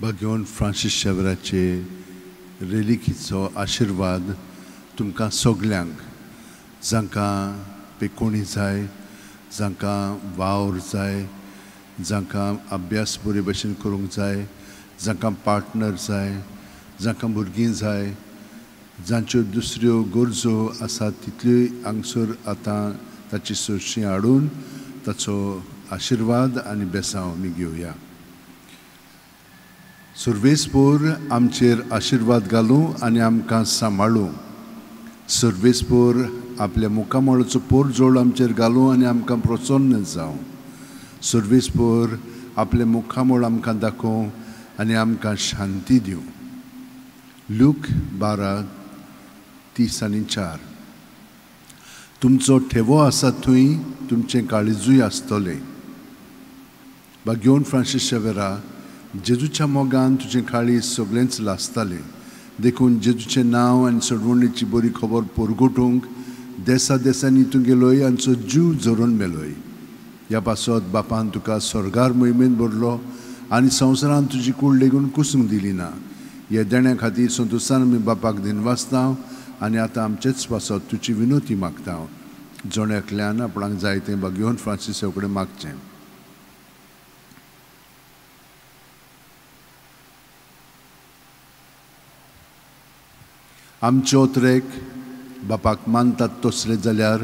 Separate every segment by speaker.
Speaker 1: Bagion Francis Xavierचे रेलिकीचो आशीर्वाद तुमकां सगल्यांक जांकां पेकोणी जाय, जांकां वावर जाय, जांकां अभ्यास बरे भशेन करूंक जाय, जांकां पार्टनर जाय, जांकां भुरगीं जाय, जांच्यो दुसऱ्यो गरजो आसा तितल्योय हांगसर आतां ताची सोयशीं हाडून ताचो आशीर्वाद आनी बेसांव आमी घेवया. सर्वेस्पोर आमचेर आशीर्वाद घालूं आनी आमकां सांबाळूं. सर्वेस्पोर आपल्या मुखामळाचो पोरजोळ आमचेर घालूं आनी आमकां प्रसन्न जावं. सर्वेस्पोर आपले मुखामळ आमकां दाखोवं आनी आमकां शांती दिवं. लूक 12:3-4. तुमचो ठेवो आसा थंय तुमचें काळिजूय आसतलें. बागियोन फ्रांसीस शेवेरा, जेजूच्या मोगान तुजें काळीज सगळेंच लासतालें. देखून जेजूचें नांव आनी सडवणीची बरी खबर परगटूंक देसा देसांनी तूं गेलोय आनी तुजो जीव झरोवन मेलोय. ह्या पासत बापान तुका स्वर्गार मोहिमेन भरलो आनी संवसारान तुजी कूड लेगून कुसूंक दिली ना. ह्या देण्या खातीर संतोशान आमी बापाक दिनवासता आनी आतां आमचेच पासत तुजी विनोती मागता. जोण्याकल्यान आपणाक जाय तें बागियोन फ्रांसिसा कडेन मागचें. आमचे ओतरेक बापाक मानतात तसले जाल्यार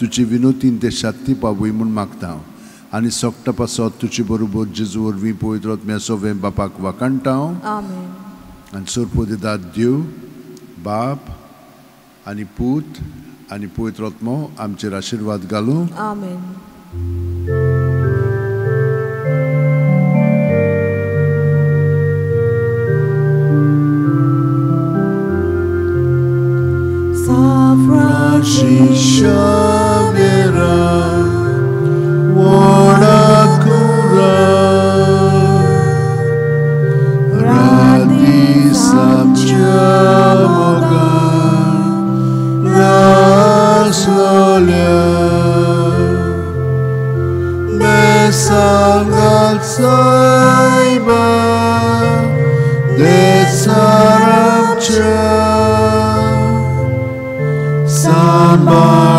Speaker 1: तुजी विनोतीन ते शांती पावय म्हूण मागता आनी सोगटा पासत तुजे बरोबर जेजू वरवीं पवित्र आत्म्या सोवें बापाक वाकाणटा.
Speaker 2: आमेन.
Speaker 1: आनी सोरपोदिदाद देव बाप आनी पूत आनी पवित्र आत्मो आमचेर आशीर्वाद घालूं.
Speaker 2: आमेन.
Speaker 1: Francis Xavier, Oracura, Radis Amchamoga, Raslolia, Besangal Saiba, Desaramcha. Samba